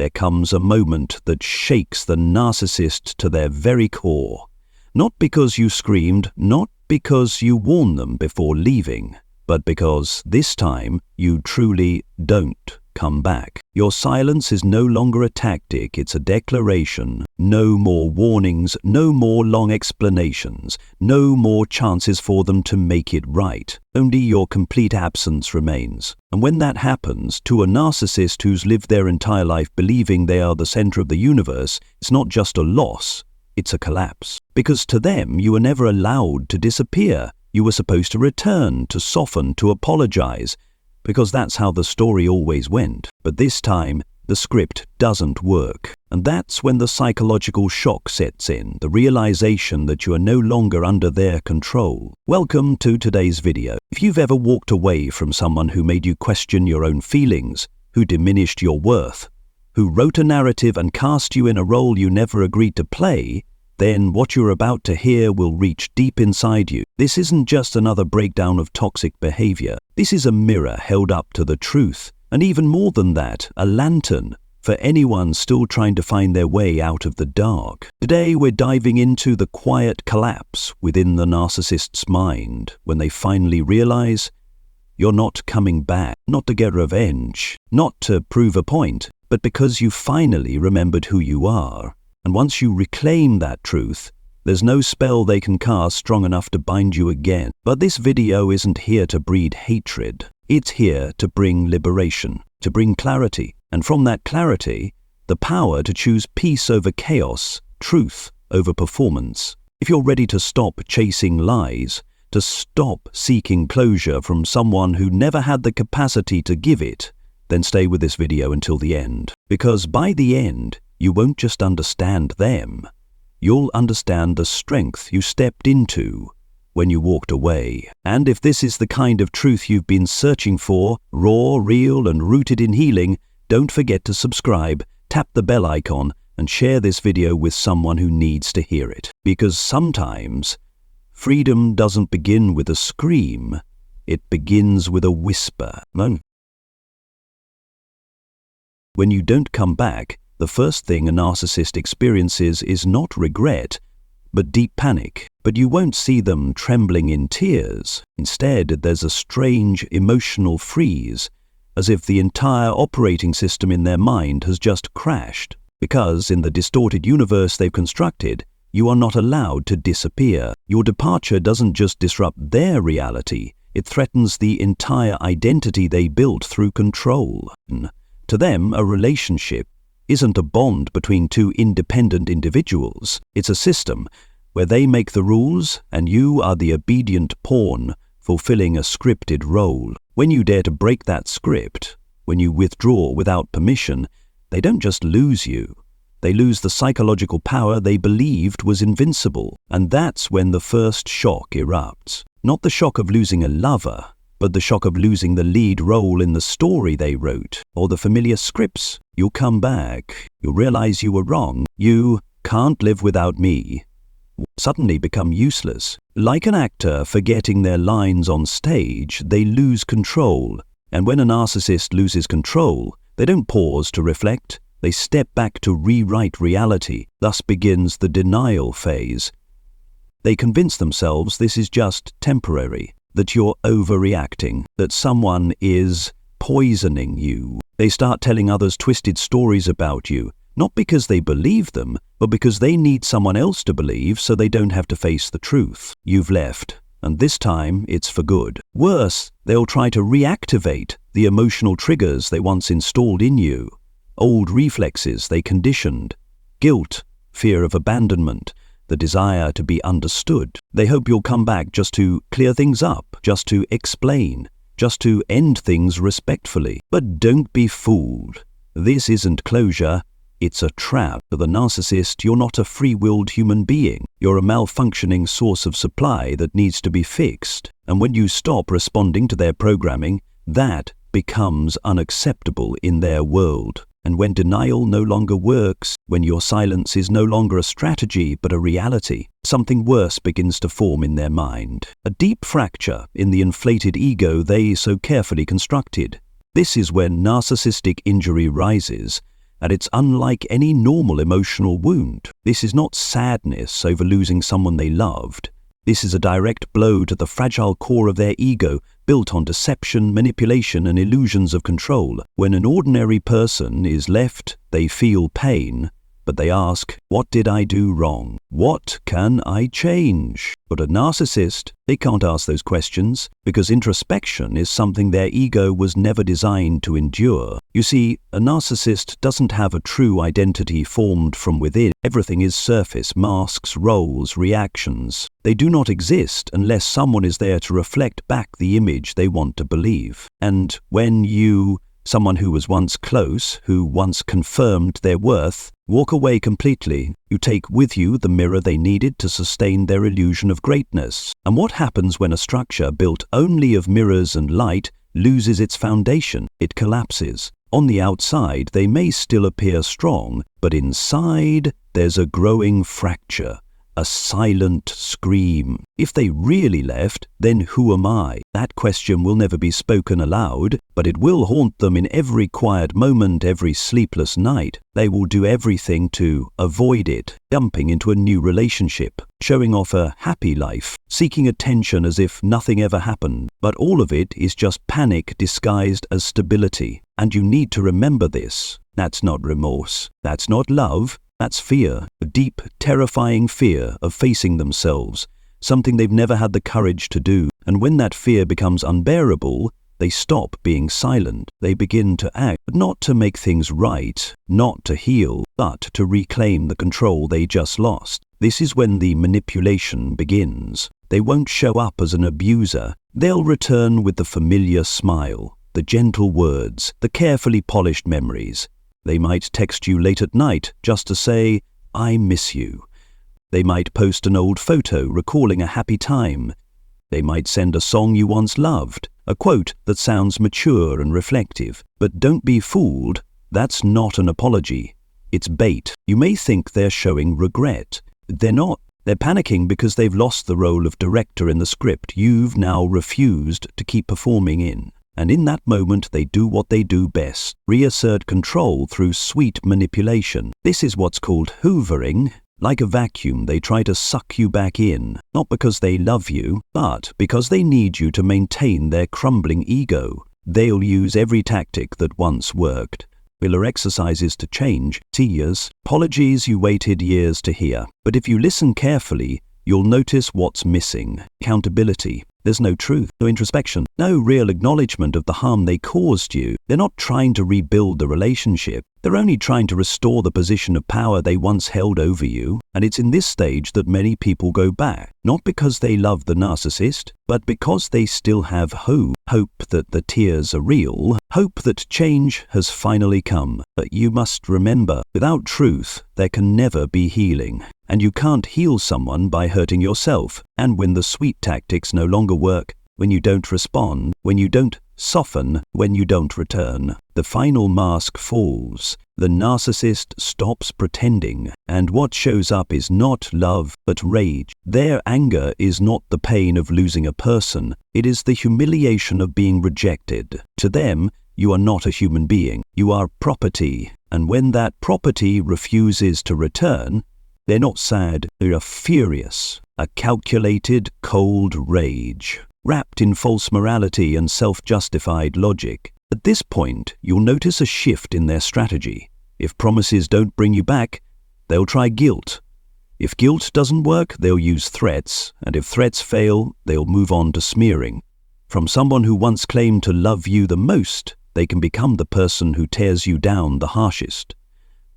there comes a moment that shakes the narcissist to their very core. Not because you screamed, not because you warned them before leaving, but because this time you truly don't come back. Your silence is no longer a tactic, it's a declaration. No more warnings, no more long explanations, no more chances for them to make it right. Only your complete absence remains. And when that happens, to a narcissist who's lived their entire life believing they are the center of the universe, it's not just a loss, it's a collapse. Because to them, you were never allowed to disappear. You were supposed to return, to soften, to apologize, because that's how the story always went. But this time, the script doesn't work. And that's when the psychological shock sets in, the realization that you are no longer under their control. Welcome to today's video. If you've ever walked away from someone who made you question your own feelings, who diminished your worth, who wrote a narrative and cast you in a role you never agreed to play, then what you're about to hear will reach deep inside you. This isn't just another breakdown of toxic behavior. This is a mirror held up to the truth, and even more than that, a lantern for anyone still trying to find their way out of the dark. Today we're diving into the quiet collapse within the narcissist's mind when they finally realize you're not coming back, not to get revenge, not to prove a point, but because you finally remembered who you are. And once you reclaim that truth, there's no spell they can cast strong enough to bind you again. But this video isn't here to breed hatred. It's here to bring liberation, to bring clarity, and from that clarity, the power to choose peace over chaos, truth over performance. If you're ready to stop chasing lies, to stop seeking closure from someone who never had the capacity to give it, then stay with this video until the end. Because by the end, you won't just understand them, you'll understand the strength you stepped into when you walked away. And if this is the kind of truth you've been searching for, raw, real, and rooted in healing, don't forget to subscribe, tap the bell icon, and share this video with someone who needs to hear it. Because sometimes, freedom doesn't begin with a scream, it begins with a whisper. When you don't come back, the first thing a narcissist experiences is not regret, but deep panic. But you won't see them trembling in tears. Instead, there's a strange emotional freeze, as if the entire operating system in their mind has just crashed. Because in the distorted universe they've constructed, you are not allowed to disappear. Your departure doesn't just disrupt their reality, it threatens the entire identity they built through control. To them, a relationship isn't a bond between two independent individuals. It's a system where they make the rules and you are the obedient pawn fulfilling a scripted role. When you dare to break that script, when you withdraw without permission, they don't just lose you. They lose the psychological power they believed was invincible. And that's when the first shock erupts. Not the shock of losing a lover, but the shock of losing the lead role in the story they wrote, or the familiar scripts. You'll come back, you'll realize you were wrong, you can't live without me, suddenly become useless. Like an actor forgetting their lines on stage, they lose control. And when a narcissist loses control, they don't pause to reflect, they step back to rewrite reality. Thus begins the denial phase. They convince themselves this is just temporary, that you're overreacting, that someone is poisoning you. They start telling others twisted stories about you, not because they believe them, but because they need someone else to believe so they don't have to face the truth. You've left, and this time it's for good. Worse, they'll try to reactivate the emotional triggers they once installed in you, old reflexes they conditioned, guilt, fear of abandonment, the desire to be understood. They hope you'll come back just to clear things up, just to explain, just to end things respectfully. But don't be fooled. This isn't closure, it's a trap. For the narcissist, you're not a free-willed human being. You're a malfunctioning source of supply that needs to be fixed. And when you stop responding to their programming, that becomes unacceptable in their world. And when denial no longer works, when your silence is no longer a strategy but a reality, something worse begins to form in their mind. A deep fracture in the inflated ego they so carefully constructed. This is when narcissistic injury rises, and it's unlike any normal emotional wound. This is not sadness over losing someone they loved. This is a direct blow to the fragile core of their ego, built on deception, manipulation, and illusions of control. When an ordinary person is left, they feel pain, but they ask, what did I do wrong? What can I change? But a narcissist, they can't ask those questions, because introspection is something their ego was never designed to endure. You see, a narcissist doesn't have a true identity formed from within. Everything is surface, masks, roles, reactions. They do not exist unless someone is there to reflect back the image they want to believe. And when someone who was once close, who once confirmed their worth, walk away completely, you take with you the mirror they needed to sustain their illusion of greatness. And what happens when a structure built only of mirrors and light loses its foundation? It collapses. On the outside, they may still appear strong, but inside, there's a growing fracture. A silent scream. If they really left, then who am I? That question will never be spoken aloud, but it will haunt them in every quiet moment, every sleepless night. They will do everything to avoid it, jumping into a new relationship, showing off a happy life, seeking attention as if nothing ever happened. But all of it is just panic disguised as stability. And you need to remember this. That's not remorse. That's not love. That's fear, a deep, terrifying fear of facing themselves, something they've never had the courage to do. And when that fear becomes unbearable, they stop being silent. They begin to act, but not to make things right, not to heal, but to reclaim the control they just lost. This is when the manipulation begins. They won't show up as an abuser. They'll return with the familiar smile, the gentle words, the carefully polished memories. They might text you late at night just to say, I miss you. They might post an old photo recalling a happy time. They might send a song you once loved, a quote that sounds mature and reflective. But don't be fooled, that's not an apology. It's bait. You may think they're showing regret. They're not. They're panicking because they've lost the role of director in the script you've now refused to keep performing in. And in that moment, they do what they do best, reassert control through sweet manipulation. This is what's called hoovering. Like a vacuum, they try to suck you back in, not because they love you, but because they need you to maintain their crumbling ego. They'll use every tactic that once worked. Filler exercises to change, tears, apologies you waited years to hear. But if you listen carefully, you'll notice what's missing. Accountability. There's no truth, no introspection, no real acknowledgement of the harm they caused you. They're not trying to rebuild the relationship. They're only trying to restore the position of power they once held over you. And it's in this stage that many people go back, not because they love the narcissist, but because they still have hope. Hope that the tears are real, hope that change has finally come. But you must remember, without truth, there can never be healing. And you can't heal someone by hurting yourself. And when the sweet tactics no longer work, when you don't respond, when you don't soften, when you don't return, the final mask falls. The narcissist stops pretending, and what shows up is not love, but rage. Their anger is not the pain of losing a person, it is the humiliation of being rejected. To them, you are not a human being, you are property, and when that property refuses to return, they're not sad, they are furious, a calculated, cold rage, wrapped in false morality and self-justified logic. At this point, you'll notice a shift in their strategy. If promises don't bring you back, they'll try guilt. If guilt doesn't work, they'll use threats, and if threats fail, they'll move on to smearing. From someone who once claimed to love you the most, they can become the person who tears you down the harshest,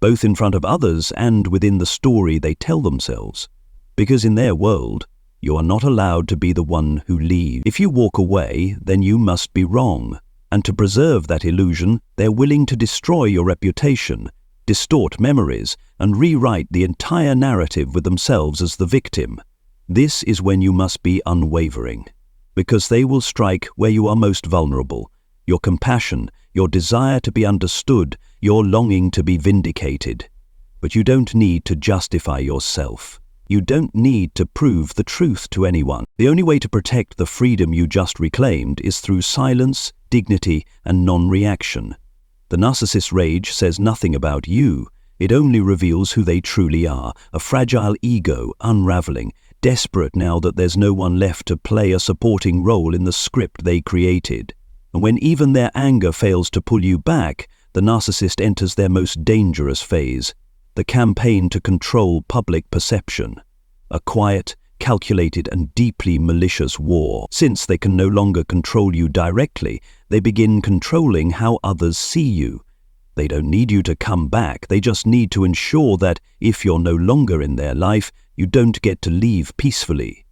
both in front of others and within the story they tell themselves. Because in their world, you are not allowed to be the one who leaves. If you walk away, then you must be wrong. And to preserve that illusion, they're willing to destroy your reputation, distort memories, and rewrite the entire narrative with themselves as the victim. This is when you must be unwavering, because they will strike where you are most vulnerable. Your compassion, your desire to be understood, your longing to be vindicated. But you don't need to justify yourself. You don't need to prove the truth to anyone. The only way to protect the freedom you just reclaimed is through silence, dignity, and non-reaction. The narcissist's rage says nothing about you. It only reveals who they truly are, a fragile ego unraveling, desperate now that there's no one left to play a supporting role in the script they created. And when even their anger fails to pull you back, the narcissist enters their most dangerous phase, the campaign to control public perception. A quiet, calculated and deeply malicious war. Since they can no longer control you directly, they begin controlling how others see you. They don't need you to come back, they just need to ensure that if you're no longer in their life, you don't get to leave peacefully.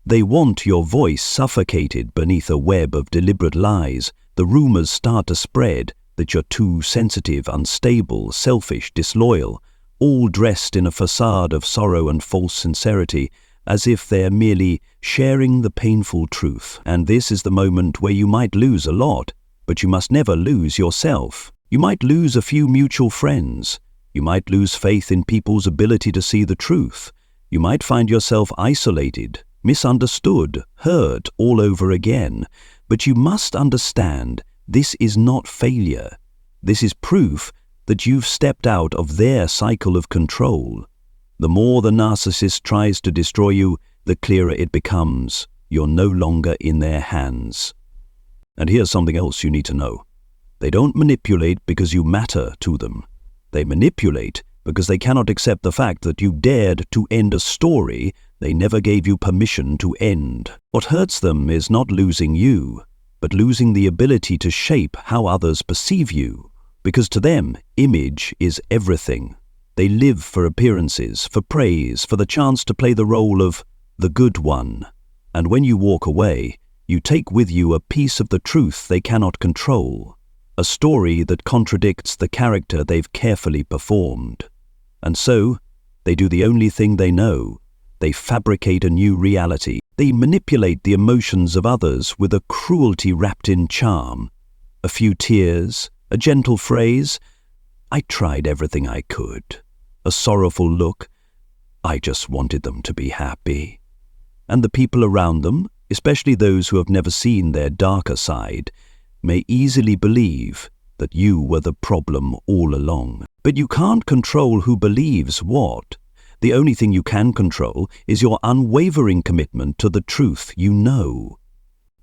They want your voice suffocated beneath a web of deliberate lies. The rumors start to spread that you're too sensitive, unstable, selfish, disloyal, all dressed in a facade of sorrow and false sincerity, as if they're merely sharing the painful truth. And this is the moment where you might lose a lot, but you must never lose yourself. You might lose a few mutual friends. You might lose faith in people's ability to see the truth. You might find yourself isolated, misunderstood, hurt all over again. But you must understand, this is not failure. This is proof that you've stepped out of their cycle of control. The more the narcissist tries to destroy you, the clearer it becomes. You're no longer in their hands. And here's something else you need to know. They don't manipulate because you matter to them. They manipulate because they cannot accept the fact that you dared to end a story they never gave you permission to end. What hurts them is not losing you, but losing the ability to shape how others perceive you. Because to them, image is everything. They live for appearances, for praise, for the chance to play the role of the good one. And when you walk away, you take with you a piece of the truth they cannot control, a story that contradicts the character they've carefully performed. And so, they do the only thing they know. They fabricate a new reality. They manipulate the emotions of others with a cruelty wrapped in charm. A few tears, a gentle phrase, "I tried everything I could." A sorrowful look, "I just wanted them to be happy." And the people around them, especially those who have never seen their darker side, may easily believe that you were the problem all along. But you can't control who believes what. The only thing you can control is your unwavering commitment to the truth you know.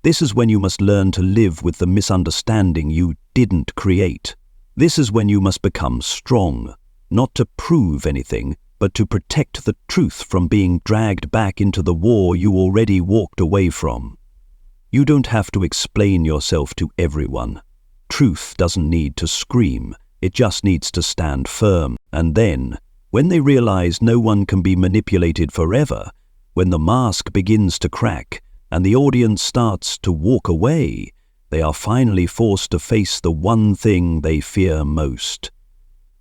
This is when you must learn to live with the misunderstanding you didn't create. This is when you must become strong, not to prove anything, but to protect the truth from being dragged back into the war you already walked away from. You don't have to explain yourself to everyone. Truth doesn't need to scream, it just needs to stand firm. And then, when they realize no one can be manipulated forever, when the mask begins to crack and the audience starts to walk away, they are finally forced to face the one thing they fear most: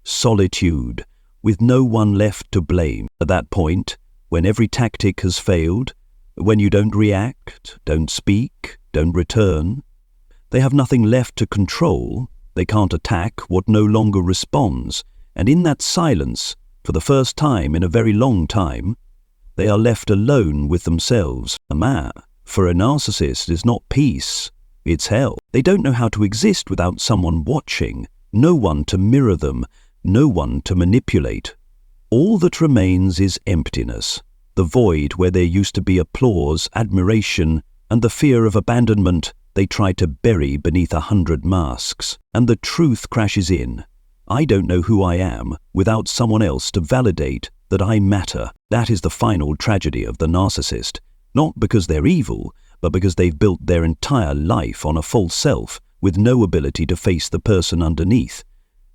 solitude, with no one left to blame. At that point, when every tactic has failed, when you don't react, don't speak, don't return, they have nothing left to control. They can't attack what no longer responds, and in that silence, for the first time in a very long time, they are left alone with themselves. For a narcissist is not peace, it's hell. They don't know how to exist without someone watching, no one to mirror them, no one to manipulate. All that remains is emptiness, the void where there used to be applause, admiration, and the fear of abandonment they try to bury beneath 100 masks. And the truth crashes in. I don't know who I am without someone else to validate that I matter. That is the final tragedy of the narcissist. Not because they're evil, but because they've built their entire life on a false self with no ability to face the person underneath.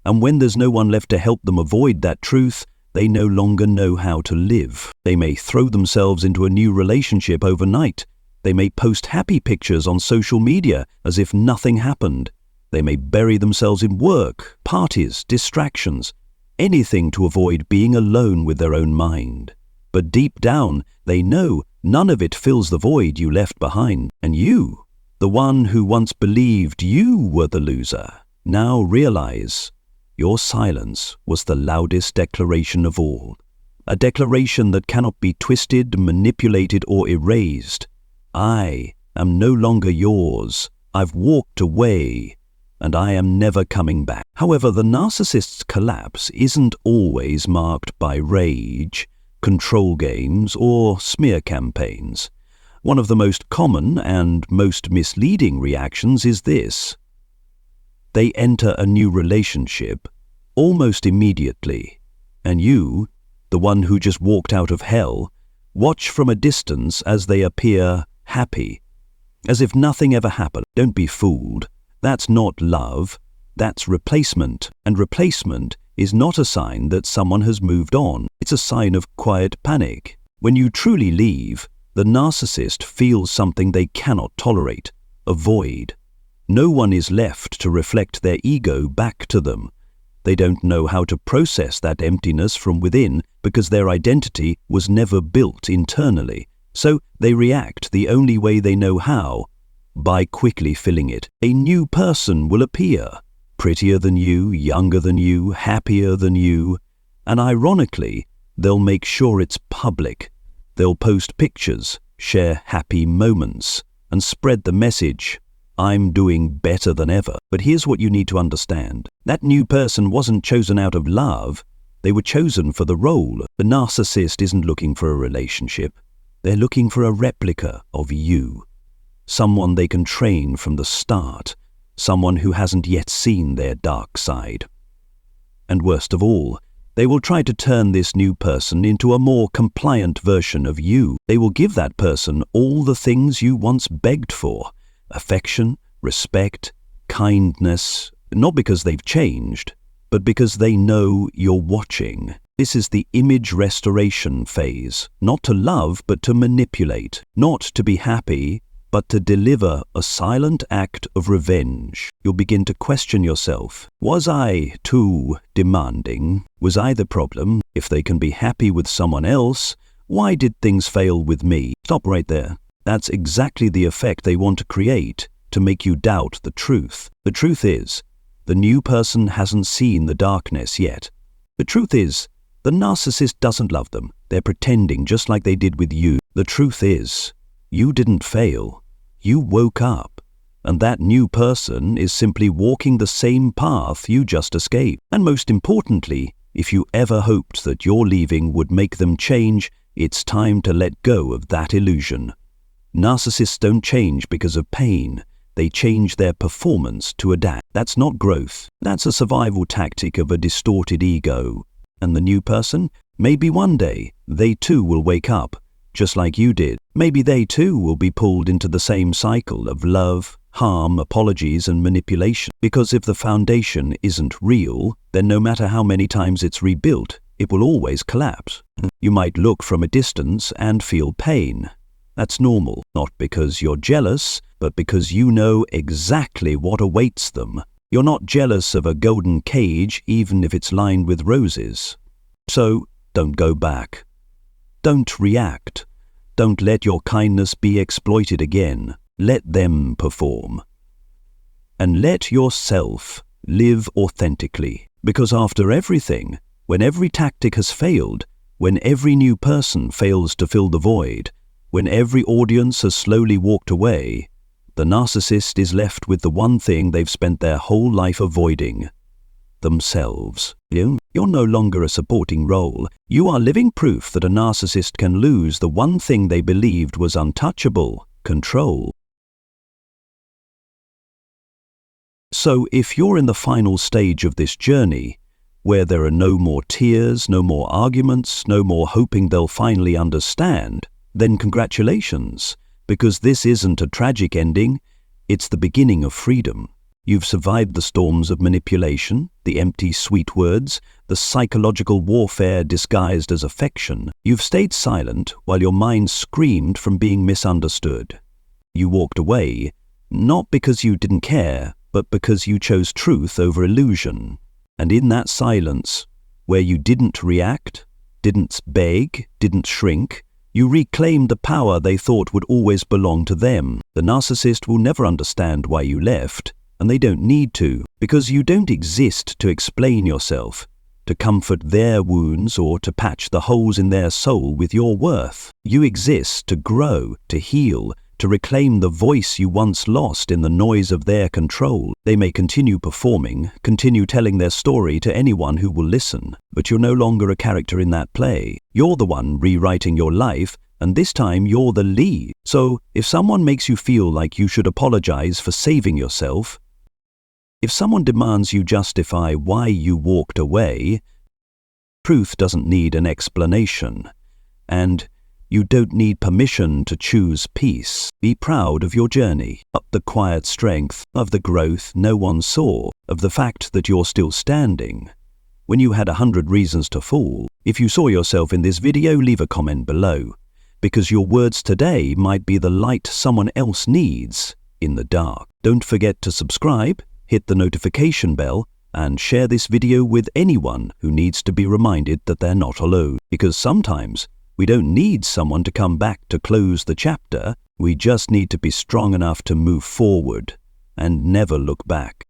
And when there's no one left to help them avoid that truth, they no longer know how to live. They may throw themselves into a new relationship overnight. They may post happy pictures on social media as if nothing happened. They may bury themselves in work, parties, distractions, anything to avoid being alone with their own mind. But deep down, they know none of it fills the void you left behind. And you, the one who once believed you were the loser, now realize your silence was the loudest declaration of all. A declaration that cannot be twisted, manipulated, or erased. I am no longer yours. I've walked away. and I am never coming back. However, the narcissist's collapse isn't always marked by rage, control games, or smear campaigns. One of the most common and most misleading reactions is this. They enter a new relationship almost immediately, and you, the one who just walked out of hell, watch from a distance as they appear happy, as if nothing ever happened. Don't be fooled. That's not love. That's replacement. And replacement is not a sign that someone has moved on. It's a sign of quiet panic. When you truly leave, the narcissist feels something they cannot tolerate, a void. No one is left to reflect their ego back to them. They don't know how to process that emptiness from within because their identity was never built internally. So they react the only way they know how, by quickly filling it. A new person will appear, prettier than you, younger than you, happier than you, and ironically, they'll make sure it's public. They'll post pictures, share happy moments, and spread the message, I'm doing better than ever. But here's what you need to understand. That new person wasn't chosen out of love. They were chosen for the role. The narcissist isn't looking for a relationship. They're looking for a replica of you. Someone they can train from the start. Someone who hasn't yet seen their dark side. And worst of all, they will try to turn this new person into a more compliant version of you. They will give that person all the things you once begged for. Affection, respect, kindness, not because they've changed, but because they know you're watching. This is the image restoration phase, not to love but to manipulate, not to be happy but to deliver a silent act of revenge. You'll begin to question yourself. Was I too demanding? Was I the problem? If they can be happy with someone else, why did things fail with me? Stop right there. That's exactly the effect they want to create, to make you doubt the truth. The truth is, the new person hasn't seen the darkness yet. The truth is, the narcissist doesn't love them. They're pretending just like they did with you. The truth is, you didn't fail. You woke up, and that new person is simply walking the same path you just escaped. And most importantly, if you ever hoped that your leaving would make them change, it's time to let go of that illusion. Narcissists don't change because of pain. They change their performance to adapt. That's not growth. That's a survival tactic of a distorted ego. And the new person, maybe one day, they too will wake up, just like you did. Maybe they too will be pulled into the same cycle of love, harm, apologies, and manipulation. Because if the foundation isn't real, then no matter how many times it's rebuilt, it will always collapse. You might look from a distance and feel pain. That's normal, not because you're jealous, but because you know exactly what awaits them. You're not jealous of a golden cage, even if it's lined with roses. So, don't go back. Don't react. Don't let your kindness be exploited again. Let them perform. And let yourself live authentically. Because after everything, when every tactic has failed, when every new person fails to fill the void, when every audience has slowly walked away, the narcissist is left with the one thing they've spent their whole life avoiding: themselves. You're no longer a supporting role. You are living proof that a narcissist can lose the one thing they believed was untouchable: control. So if you're in the final stage of this journey, where there are no more tears, no more arguments, no more hoping they'll finally understand, then congratulations, because this isn't a tragic ending, it's the beginning of freedom. You've survived the storms of manipulation, the empty sweet words, the psychological warfare disguised as affection. You've stayed silent while your mind screamed from being misunderstood. You walked away, not because you didn't care, but because you chose truth over illusion. And in that silence, where you didn't react, didn't beg, didn't shrink, you reclaimed the power they thought would always belong to them. The narcissist will never understand why you left, and they don't need to, because you don't exist to explain yourself, to comfort their wounds or to patch the holes in their soul with your worth. You exist to grow, to heal, to reclaim the voice you once lost in the noise of their control. They may continue performing, continue telling their story to anyone who will listen, but you're no longer a character in that play. You're the one rewriting your life, and this time you're the lead. So, if someone makes you feel like you should apologize for saving yourself, if someone demands you justify why you walked away, truth doesn't need an explanation, and you don't need permission to choose peace. Be proud of your journey, of the quiet strength, of the growth no one saw, of the fact that you're still standing when you had 100 reasons to fall. If you saw yourself in this video, leave a comment below, because your words today might be the light someone else needs in the dark. Don't forget to subscribe, hit the notification bell, and share this video with anyone who needs to be reminded that they're not alone. Because sometimes we don't need someone to come back to close the chapter. We just need to be strong enough to move forward and never look back.